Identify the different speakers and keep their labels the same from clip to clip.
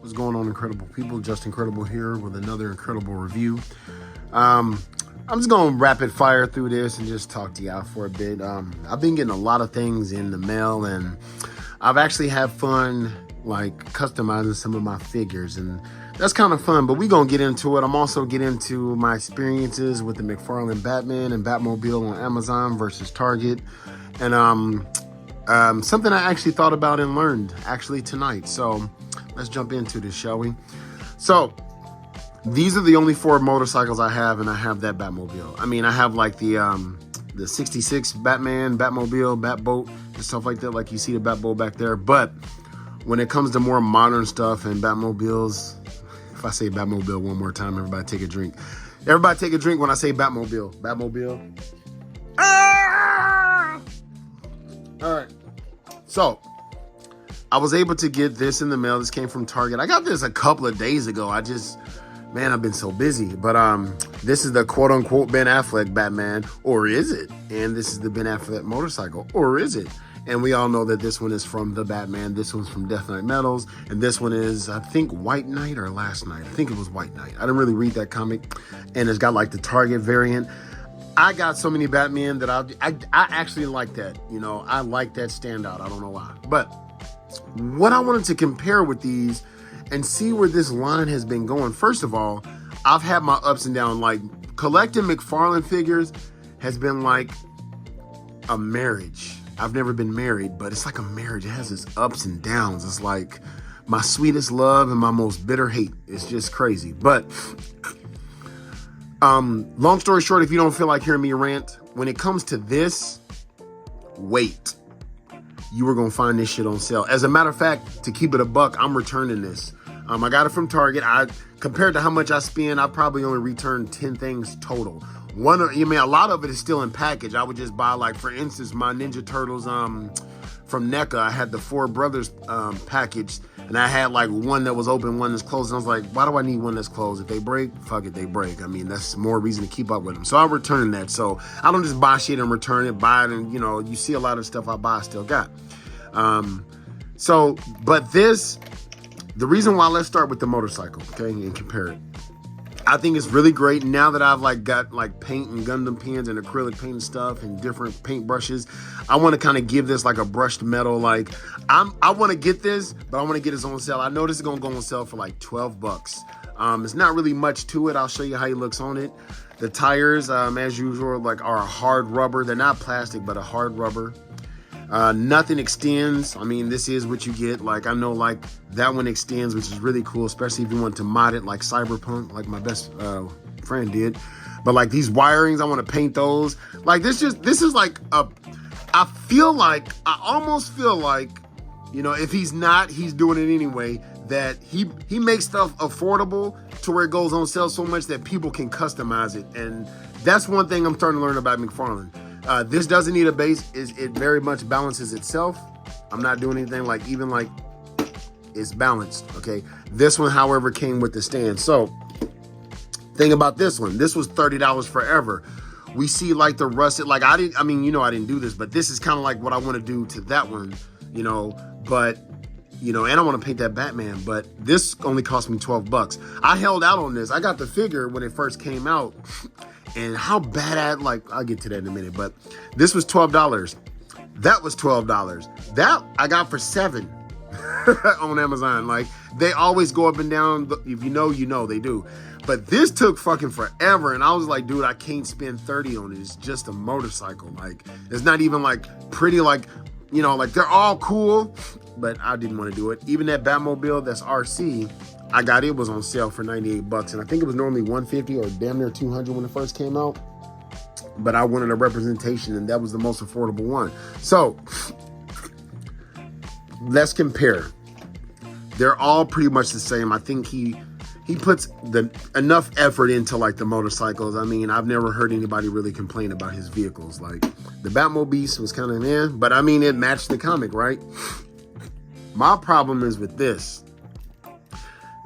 Speaker 1: What's going on, incredible people? Just Incredible here with another incredible review. I'm just going to rapid fire through this and just talk to y'all for a bit. I've been getting a lot of things in the mail, and I've actually had fun like customizing some of my figures, and that's kind of fun, but we're going to get into it. I'm also getting into my experiences with the Macfarlane Batman and Batmobile on Amazon versus Target, and something I actually thought about and learned actually tonight. So let's jump into this, shall we? So these are the only 4 motorcycles I have, and I have that Batmobile. I mean, I have like the 66 Batman, Batmobile, Batboat, and stuff like that. Like you see the Batboat back there. But when it comes to more modern stuff and Batmobiles, if I say Batmobile one more time, everybody take a drink. Everybody take a drink when I say Batmobile. Batmobile. Ah! All right. So I was able to get this in the mail. This came from Target. I got this a couple of days ago. Man, I've been so busy. But this is the quote unquote Ben Affleck Batman, or is it? And this is the Ben Affleck motorcycle, or is it? And we all know that this one is from the Batman. This one's from Death Knight Metals. And this one is, I think, White Knight or Last Knight. I think it was White Knight. I didn't really read that comic. And it's got like the Target variant. I got so many Batman that I actually like that. You know, I like that standout. I don't know why. But what I wanted to compare with these and see where this line has been going. First of all, I've had my ups and downs. Like, collecting McFarlane figures has been like a marriage. I've never been married, but it's like a marriage. It has its ups and downs. It's like my sweetest love and my most bitter hate. It's just crazy. But long story short, if you don't feel like hearing me rant, when it comes to this, wait. You were going to find this shit on sale. As a matter of fact, to keep it a buck, I'm returning this. I got it from Target. Compared to how much I spend, I probably only returned 10 things total. A lot of it is still in package. I would just buy, like, for instance, my Ninja Turtles from NECA. I had the 4 Brothers package, and I had like one that was open, one that's closed. And I was like, why do I need one that's closed? If they break, fuck it, they break. I mean, that's more reason to keep up with them. So I'm returning that. So I don't just buy shit and return it, buy it, and you see a lot of stuff I buy I still got. But this, the reason why, let's start with the motorcycle, okay, and compare it. I think it's really great now that I've got paint and Gundam pens and acrylic paint and stuff and different paint brushes. I want to kind of give this like a brushed metal. Like I want to get this, but I want to get this on sale. I know this is going to go on sale for like $12. It's not really much to it. I'll show you how he looks on it. The tires, as usual, are a hard rubber. They're not plastic, but a hard rubber. Nothing extends. I mean, this is what you get. Like, I know that one extends, which is really cool, especially if you want to mod it like Cyberpunk, like my best friend did. But like these wirings, I want to paint those. Like this is like I almost feel like, if he's not, he's doing it anyway, that he makes stuff affordable to where it goes on sale so much that people can customize it. And that's one thing I'm starting to learn about McFarlane. This doesn't need a base. It very much balances itself. I'm not doing anything it's balanced, okay? This one, however, came with the stand. So, thing about this one, this was $30 forever. We see the rusted, I didn't do this, but this is kind of like what I want to do to that one, but, and I want to paint that Batman, but this only cost me $12. I held out on this. I got the figure when it first came out. And how bad I'll get to that in a minute, but this was $12. That was $12. That I got for $7 on Amazon. They always go up and down. If you know, they do. But this took fucking forever. And I was like, dude, I can't spend $30 on it. It's just a motorcycle. It's not even pretty, they're all cool, but I didn't want to do it. Even that Batmobile that's RC, I got it was on sale for $98, and I think it was normally $150 or damn near $200 when it first came out. But I wanted a representation, and that was the most affordable one. So let's compare. They're all pretty much the same. I think he puts enough effort into the motorcycles. I mean, I've never heard anybody really complain about his vehicles. The Batmobile was kind of but I mean, it matched the comic, right? My problem is with this.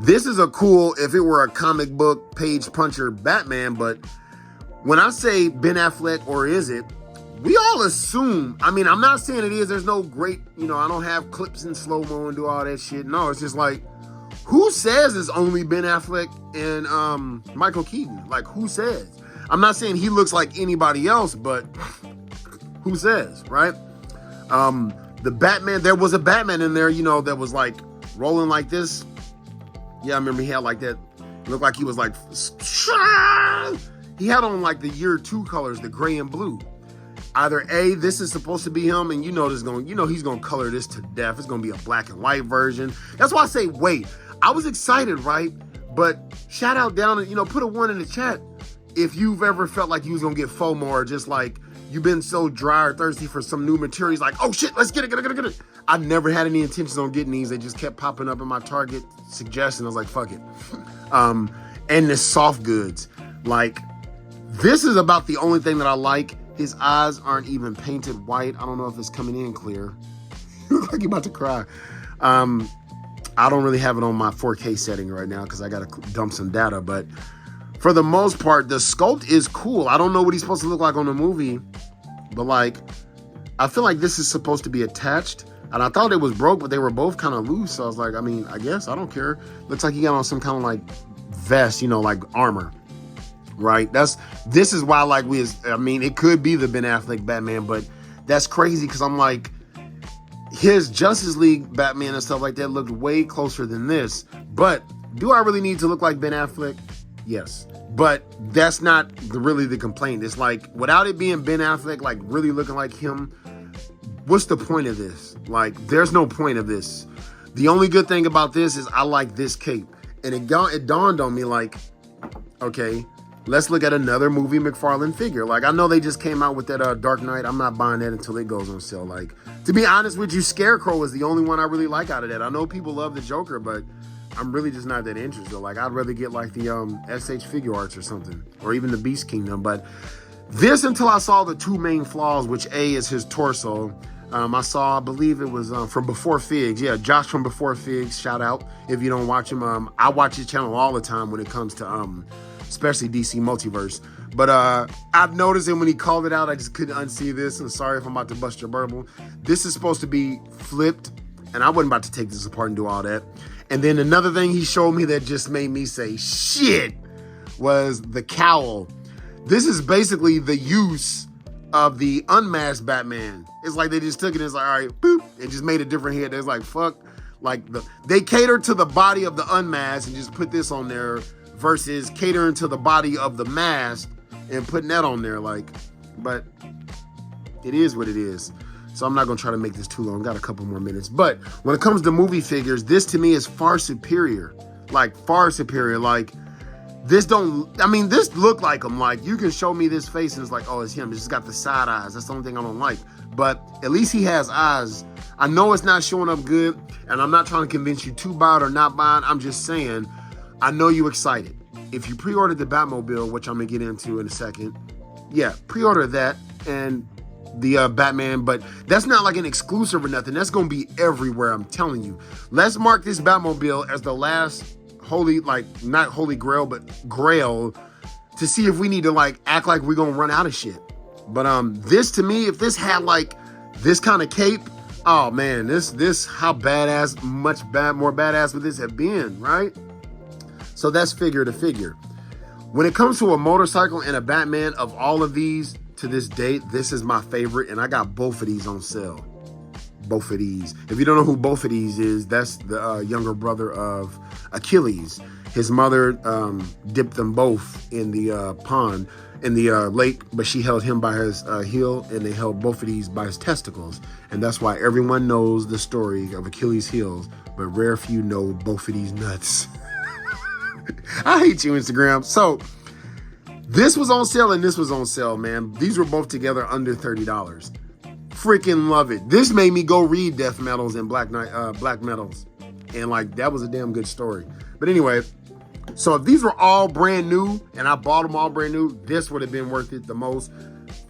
Speaker 1: This is a cool, if it were a comic book page puncher Batman, but when I say Ben Affleck, or is it, we all assume, I mean, I'm not saying it is, there's no great, I don't have clips in slow-mo and do all that shit. No, it's just who says it's only Ben Affleck and Michael Keaton? Like, who says? I'm not saying he looks like anybody else, but who says, right? The Batman, there was a Batman in there, you know, that was like rolling like this. Yeah, I remember he had like that. It looked like he was like, he had on like the year 2 colors, the gray and blue. Either A, this is supposed to be him, and you know this going, you know he's gonna color this to death. It's gonna be a black and white version. That's why I say wait. I was excited, right? But shout out down and, you know, put a 1 in the chat if you've ever felt like you was gonna get FOMO, or just like you've been so dry or thirsty for some new materials, like, oh shit, let's get it. I never had any intentions on getting these. They just kept popping up in my Target suggestion. I was like, fuck it. And the soft goods. Like, this is about the only thing that I like. His eyes aren't even painted white. I don't know if it's coming in clear. You look like you're about to cry. I don't really have it on my 4K setting right now because I got to dump some data. But for the most part, the sculpt is cool. I don't know what he's supposed to look like on the movie. But, like, I feel like this is supposed to be attached. And I thought it was broke, but they were both kind of loose. So I was like, I mean, I guess, I don't care. Looks like he got on some kind of, like, vest, you know, like armor. Right? This is why, like, it could be the Ben Affleck Batman, but that's crazy because I'm like, his Justice League Batman and stuff like that looked way closer than this. But do I really need to look like Ben Affleck? Yes. But that's not really the complaint. It's like, without it being Ben Affleck, like, really looking like him, what's the point of this? Like, there's no point of this. The only good thing about this is I like this cape. And it dawned on me, like, okay, let's look at another movie McFarlane figure. Like, I know they just came out with that Dark Knight. I'm not buying that until it goes on sale. Like, to be honest with you, Scarecrow is the only one I really like out of that. I know people love the Joker, but I'm really just not that interested. Like, I'd rather get like the SH Figure Arts or something, or even the Beast Kingdom. But this, until I saw the 2 main flaws, which A is his torso. I believe it was from Before Figs. Yeah, Josh from Before Figs. Shout out if you don't watch him. I watch his channel all the time when it comes to especially DC Multiverse. But I've noticed him when he called it out. I just couldn't unsee this. And sorry if I'm about to bust your burble. This is supposed to be flipped, and I wasn't about to take this apart and do all that. And then another thing he showed me that just made me say shit was the cowl. This is basically the use of the unmasked Batman. It's like they just took it and it's like, all right, boop, and just made a different head. It's like, fuck, like they catered to the body of the unmasked and just put this on there versus catering to the body of the masked and putting that on there. Like, but it is what it is. So I'm not going to try to make this too long. Got a couple more minutes. But when it comes to movie figures, this to me is far superior. Like, far superior. Like, this look like him. Like, you can show me this face and it's like, oh, it's him. It's just got the side eyes. That's the only thing I don't like. But at least he has eyes. I know it's not showing up good, and I'm not trying to convince you to buy it or not buy it. I'm just saying, I know you excited. If you pre-ordered the Batmobile, which I'm going to get into in a second, yeah, pre-order that and the Batman, but that's not like an exclusive or nothing. That's going to be everywhere, I'm telling you. Let's mark this Batmobile as the last holy, like, not holy grail, but grail, to see if we need to, like, act like we're going to run out of shit. But this, to me, if this had, like, this kind of cape, oh, man, this how badass, more badass would this have been, right? So that's figure to figure. When it comes to a motorcycle and a Batman, of all of these to this date, this is my favorite, and I got both of these on sale. Both of these. If you don't know who both of these is, that's the younger brother of Achilles. His mother dipped them both in the pond, in the lake, but she held him by his heel, and they held both of these by his testicles. And that's why everyone knows the story of Achilles' heels, but rare few know both of these nuts. I hate you, Instagram. So this was on sale and this was on sale, man. These were both together under $30. Freaking love it. This made me go read Death Metals and Black Metals. And like, that was a damn good story. But anyway, so if these were all brand new and I bought them all brand new, this would have been worth it the most.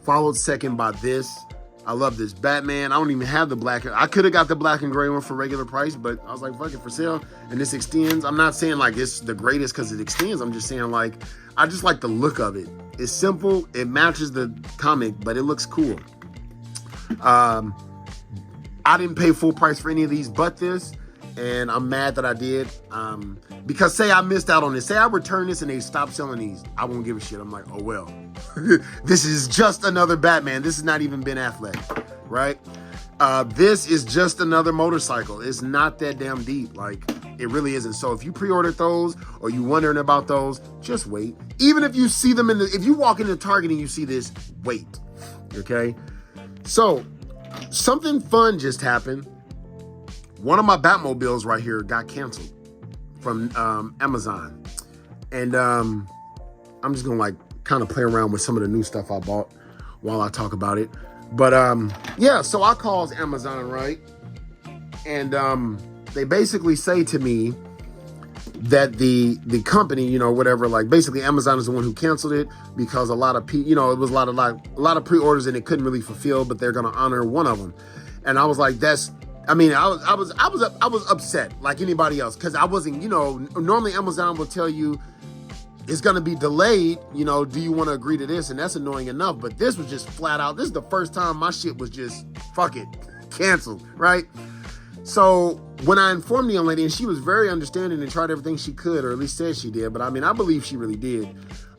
Speaker 1: Followed second by this. I love this Batman. I don't even have the black. I could have got the black and gray one for regular price, but I was like, fuck it, for sale. And this extends. I'm not saying like it's the greatest because it extends. I'm just saying like, I just like the look of it. It's simple. It matches the comic, but it looks cool. I didn't pay full price for any of these but this. and I'm mad that I did. Because say I missed out on this, say I return this and they stop selling these, I won't give a shit. I'm like, oh well. This is just another Batman. This is not even Ben Affleck, right? This is just another motorcycle. It's not that damn deep. Like, it really isn't. So if you pre-ordered those or you wondering about those, just wait. Even if you see them if you walk into Target and you see this, wait. Okay? So, something fun just happened. One of my Batmobiles right here got canceled from Amazon. And I'm just gonna like kind of play around with some of the new stuff I bought while I talk about it. But yeah, so I calls Amazon, right? And they basically say to me that the company, you know, whatever, like basically Amazon is the one who canceled it because a lot of it was a lot of pre-orders and it couldn't really fulfill, but they're gonna honor one of them. And I was like, I was upset like anybody else because I wasn't, you know, normally Amazon will tell you it's going to be delayed, you know, do you want to agree to this? And that's annoying enough, but this was just flat out. This is the first time my shit was just, fuck it, canceled, right? So when I informed the young lady, and she was very understanding and tried everything she could, or at least said she did, but I mean, I believe she really did.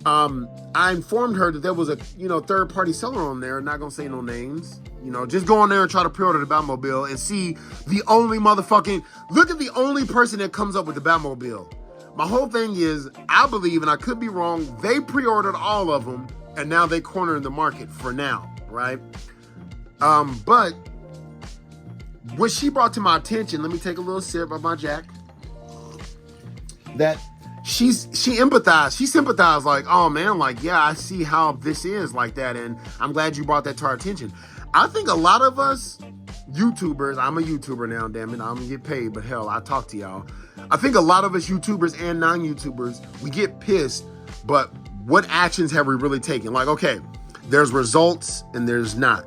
Speaker 1: I informed her that there was a, you know, third-party seller on there, not going to say no names. You know, just go on there and try to pre-order the Batmobile and see the only look at the only person that comes up with the Batmobile. My whole thing is, I believe, and I could be wrong, they pre-ordered all of them, and now they cornered the market for now, right? But what she brought to my attention, let me take a little sip of my Jack, that she empathized, she sympathized, like, oh man, like, yeah, I see how this is like that, and I'm glad you brought that to our attention. I think a lot of us YouTubers, I'm a YouTuber now, damn it, I'm gonna get paid, but hell, I talk to y'all. I think a lot of us YouTubers and non-YouTubers, we get pissed, but what actions have we really taken? Like, okay, there's results and there's not.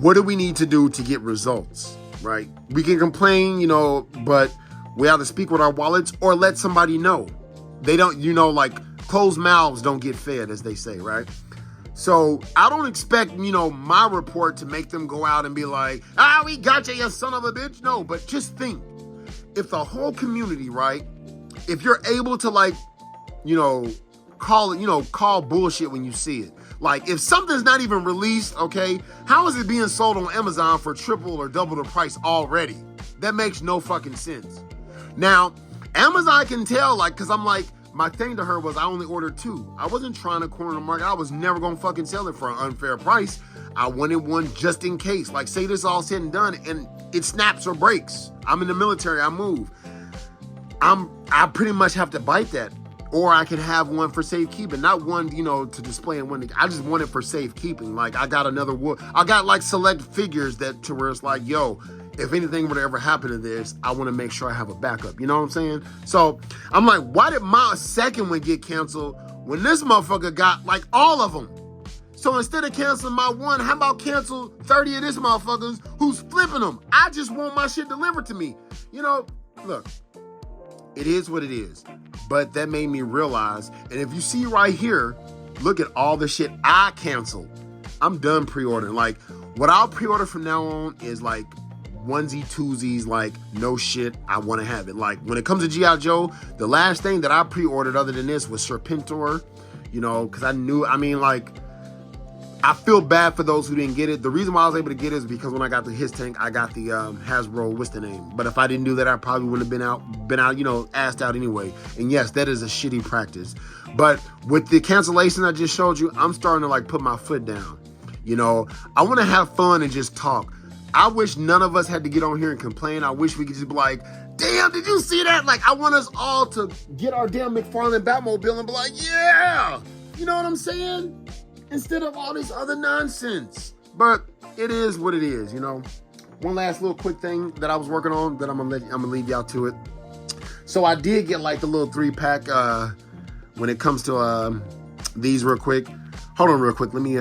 Speaker 1: What do we need to do to get results, right? We can complain, you know, but we have to speak with our wallets or let somebody know. They don't, you know, like closed mouths don't get fed, as they say, right? So I don't expect, you know, my report to make them go out and be like, we got you son of a bitch. No, but just think, if the whole community, right, if you're able to like, you know, call bullshit when you see it. Like if something's not even released, okay, how is it being sold on Amazon for triple or double the price already? That makes no fucking sense. Now, Amazon can tell, like, cause I'm like, my thing to her was I only ordered 2. I wasn't trying to corner the market. I was never gonna fucking sell it for an unfair price. I wanted one just in case. Like, say this all said and done and it snaps or breaks. I'm in the military, I move. I pretty much have to bite that. Or I can have one for safekeeping, not one, you know, to display and one. I just want it for safekeeping. Like I got I got like select figures that to where it's like, yo, if anything were to ever happen to this, I want to make sure I have a backup. You know what I'm saying? So I'm like, why did my second one get canceled when this motherfucker got like all of them? So instead of canceling my one, how about cancel 30 of this motherfuckers who's flipping them? I just want my shit delivered to me. You know, look, it is what it is. But that made me realize, and if you see right here, look at all the shit I canceled. I'm done pre-ordering. Like, what I'll pre-order from now on is like onesie, twosies, like no shit, I want to have it. Like when it comes to G.I. Joe, the last thing that I pre-ordered other than this was Serpentor, you know, because I feel bad for those who didn't get it. The reason why I was able to get it is because when I got the His Tank, I got the Hasbro, what's the name? But if I didn't do that, I probably wouldn't have been out, you know, asked out anyway. And yes, that is a shitty practice. But with the cancellation I just showed you, I'm starting to like put my foot down. You know, I want to have fun and just talk. I wish none of us had to get on here and complain. I wish we could just be like, damn, did you see that? Like, I want us all to get our damn Macfarlane Batmobile and be like, yeah, you know what I'm saying? Instead of all this other nonsense. But it is what it is, you know. One last little quick thing that I was working on that I'm gonna leave y'all to it. So I did get like the little 3-pack when it comes to these real quick. Hold on real quick. Let me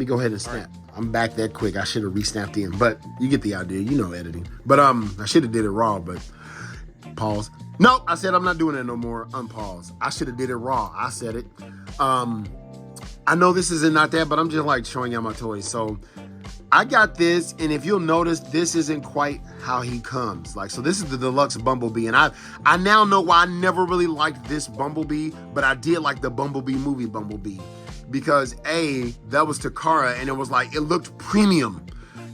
Speaker 1: go ahead and snap. I'm back that quick. I should have re-snapped in, but you get the idea. You know editing. But I should have did it raw, but pause. Nope, I said I'm not doing it no more. Unpause. I should have did it raw. I said it. I know this isn't not that, but I'm just like showing y'all my toys. So I got this, and if you'll notice, this isn't quite how he comes. Like, so this is the deluxe Bumblebee, and I now know why I never really liked this Bumblebee, but I did like the Bumblebee movie Bumblebee, because that was Takara, and it was like, it looked premium.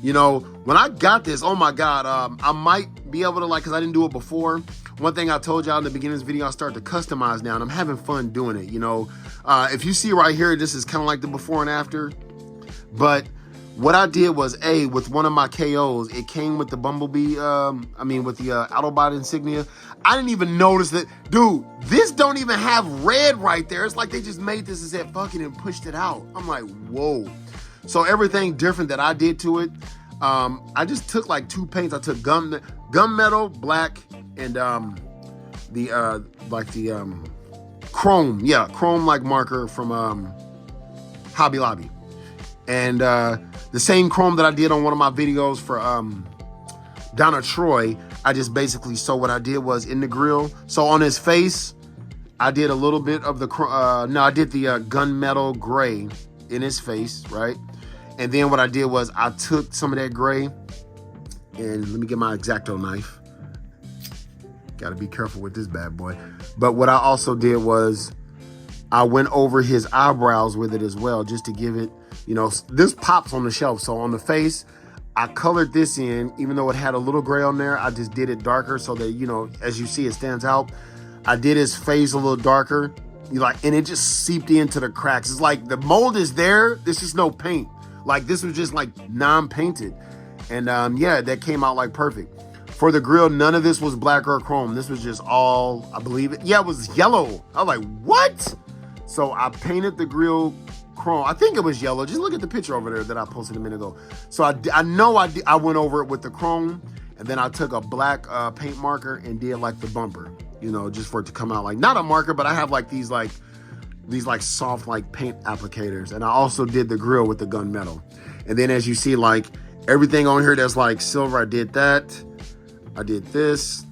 Speaker 1: You know, when I got this, oh my God, I might be able to, like, because I didn't do it before. One thing I told y'all in the beginning of this video, I started to customize now, and I'm having fun doing it, you know. If you see right here, this is kind of like the before and after, but what I did was, with one of my KOs, it came with the Bumblebee, with the Autobot insignia. I didn't even notice that. Dude, this don't even have red right there. It's like they just made this and said, fucking, and pushed it out. I'm like, whoa. So everything different that I did to it, I just took like 2 paints. I took gunmetal, black, and chrome. Yeah, chrome like marker from Hobby Lobby. And the same chrome that I did on one of my videos for Donna Troy, so what I did was in the grill. So on his face, I did a little bit of the, I did the gunmetal gray in his face, right? And then what I did was I took some of that gray, and let me get my X-Acto knife. Got to be careful with this bad boy. But what I also did was I went over his eyebrows with it as well, just to give it, you know, this pops on the shelf. So on the face, I colored this in, even though it had a little gray on there, I just did it darker so that, you know, as you see, it stands out. I did his face a little darker, and it just seeped into the cracks. It's like the mold is there. This is no paint. Like, this was just like non-painted. And that came out like perfect. For the grill, none of this was black or chrome. This was just all, I believe it. Yeah, it was yellow. I was like, what? So I painted the grill chrome. I think it was yellow. Just look at the picture over there that I posted a minute ago. So I went over it with the chrome, and then I took a black paint marker and did like the bumper, you know, just for it to come out like, not a marker, but I have like these soft like paint applicators. And I also did the grill with the gunmetal. And then as you see, like everything on here that's like silver, I did that. I did this.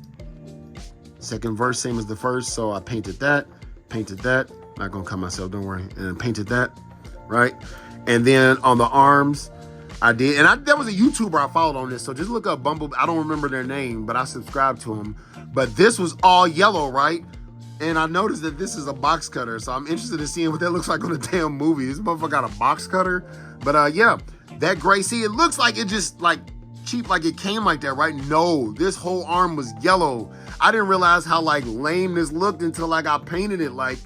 Speaker 1: Second verse, same as the first. So I painted that. Not gonna cut myself, don't worry. And painted that, right? And then on the arms, I did, and there was a YouTuber I followed on this, so just look up Bumblebee. I don't remember their name, but I subscribed to him. But this was all yellow, right? And I noticed that this is a box cutter, so I'm interested in seeing what that looks like on a damn movie. This motherfucker got a box cutter. But yeah, that gray, see, it looks like it just like cheap, like it came like that, right? No, this whole arm was yellow. I didn't realize how like lame this looked until like I painted it like.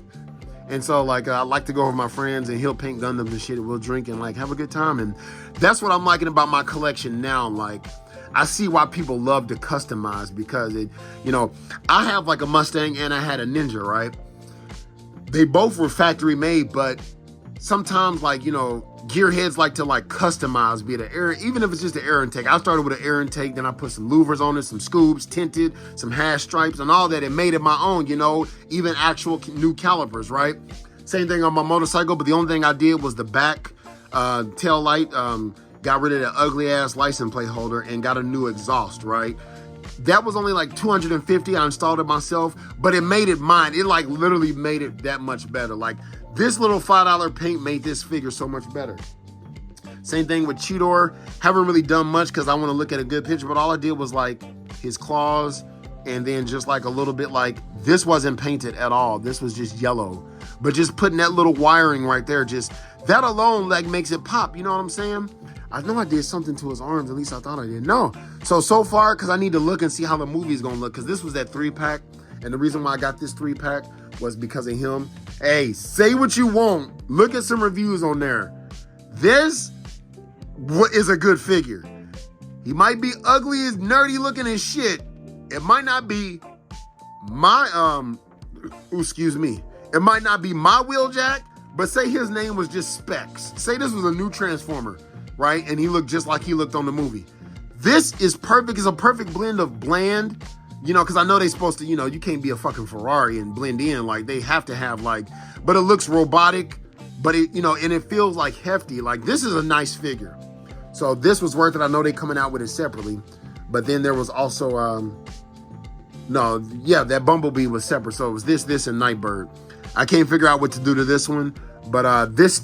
Speaker 1: And so like I like to go with my friends, and he'll paint Gundams and shit, and we'll drink and like have a good time. And that's what I'm liking about my collection now. Like, I see why people love to customize, because it, you know, I have like a Mustang and I had a Ninja, right? They both were factory made, but sometimes, like, you know, gearheads like to like customize, be it an air, even if it's just an air intake. I started with an air intake, then I put some louvers on it, some scoops, tinted, some hash stripes and all that, and made it my own, you know, even actual new calipers, right? Same thing on my motorcycle, but the only thing I did was the back tail light, got rid of the ugly ass license plate holder and got a new exhaust, right? That was only like $250. I installed it myself, but it made it mine. It like literally made it that much better. Like, this little $5 paint made this figure so much better. Same thing with Cheetor. Haven't really done much because I want to look at a good picture, but all I did was like his claws, and then just like a little bit, like this wasn't painted at all. This was just yellow. But just putting that little wiring right there, just that alone like makes it pop. You know what I'm saying? I know I did something to his arms. At least I thought I did. No. So far, because I need to look and see how the movie is going to look, because this was that 3-pack. And the reason why I got this 3-pack was because of him. Hey, say what you want. Look at some reviews on there. This is a good figure. He might be ugly as nerdy looking as shit. It might not be my, It might not be my Wheeljack, but say his name was just Specs. Say this was a new Transformer, right? And he looked just like he looked on the movie. This is perfect. It's a perfect blend of bland, you know, because I know they're supposed to, you know, you can't be a fucking Ferrari and blend in. Like, they have to have, like, but it looks robotic, but it, you know, and it feels like hefty. Like, this is a nice figure. So this was worth it. I know they're coming out with it separately, but then there was also, that Bumblebee was separate. So it was this, and Nightbird. I can't figure out what to do to this one, but this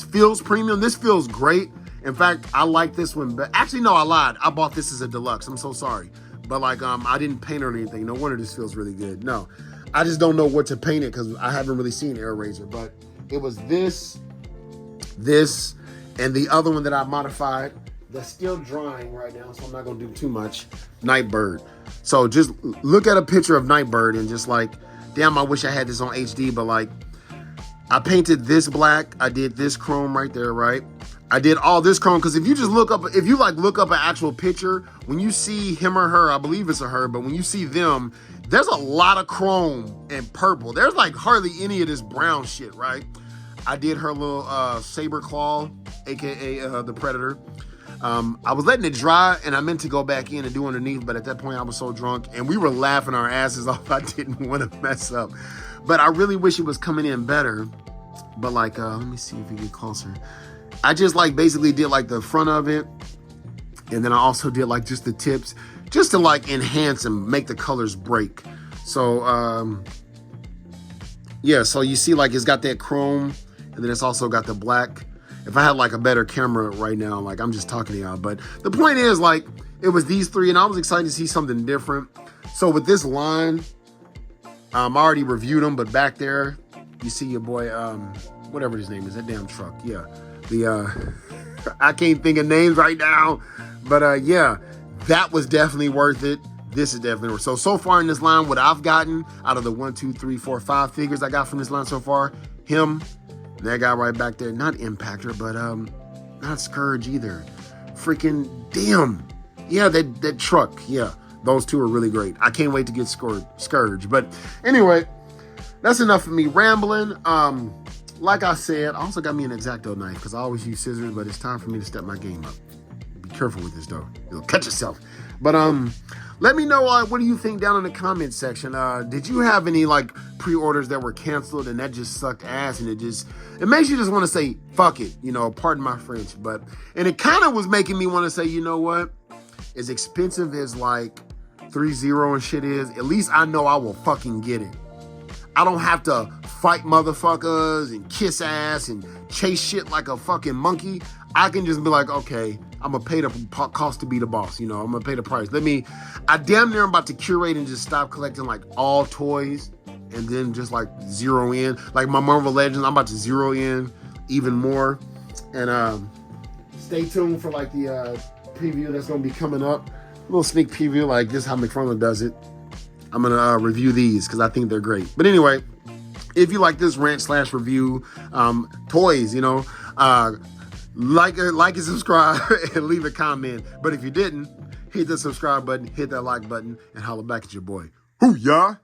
Speaker 1: feels premium. This feels great. In fact, I like this one, but actually, no, I lied. I bought this as a deluxe. I'm so sorry. But like, I didn't paint or anything. No wonder this feels really good. No, I just don't know what to paint it because I haven't really seen Air Razor, but it was this, and the other one that I modified that's still drying right now, so I'm not gonna do too much. Nightbird. So just look at a picture of Nightbird and just like, damn, I wish I had this on HD, but like, I painted this black. I did this chrome right there, right? I did all this chrome because if you just look up, if you like look up an actual picture, when you see him or her, I believe it's a her, but when you see them, there's a lot of chrome and purple. There's like hardly any of this brown shit, right? I did her little saber claw, aka the Predator. I was letting it dry and I meant to go back in and do underneath, but at that point I was so drunk and we were laughing our asses off. I didn't want to mess up, but I really wish it was coming in better. But like, let me see if we get closer. I just like basically did like the front of it. And then I also did like just the tips just to like enhance and make the colors break. So, yeah, so you see like it's got that chrome and then it's also got the black. If I had like a better camera right now, like I'm just talking to y'all, but the point is like, it was these three and I was excited to see something different. So with this line, I already reviewed them, but back there, you see your boy, whatever his name is, that damn truck. Yeah. I can't think of names right now, but yeah, that was definitely worth it. This is definitely worth it. So far in this line, what I've gotten out of the 1, 2, 3, 4, 5 figures I got from this line so far, him, that guy right back there, not Impactor, but not Scourge either. Freaking damn. Yeah, that truck. Yeah, those two are really great. I can't wait to get Scourge. But anyway, that's enough of me rambling. Like I said, I also got me an X-Acto knife because I always use scissors, but it's time for me to step my game up. Be careful with this though. You'll cut yourself. But let me know what do you think down in the comment section. Did you have any like pre-orders that were canceled and that just sucked ass and it makes you just want to say fuck it, you know, pardon my French, and it kind of was making me want to say, you know what, as expensive as like 3.0 and shit is, at least I know I will fucking get it. I don't have to fight motherfuckers and kiss ass and chase shit like a fucking monkey. I can just be like, okay, I'm gonna pay the cost to be the boss. You know, I'm gonna pay the price. I damn near am about to curate and just stop collecting like all toys and then just like zero in. Like my Marvel Legends, I'm about to zero in even more. And stay tuned for like the preview that's gonna be coming up. A little sneak preview, like this is how Macfarlane does it. I'm gonna review these because I think they're great. But anyway, if you like this rant/review toys, you know, like and subscribe and leave a comment. But if you didn't, hit the subscribe button, hit that like button, and holler back at your boy. Hoo-yah!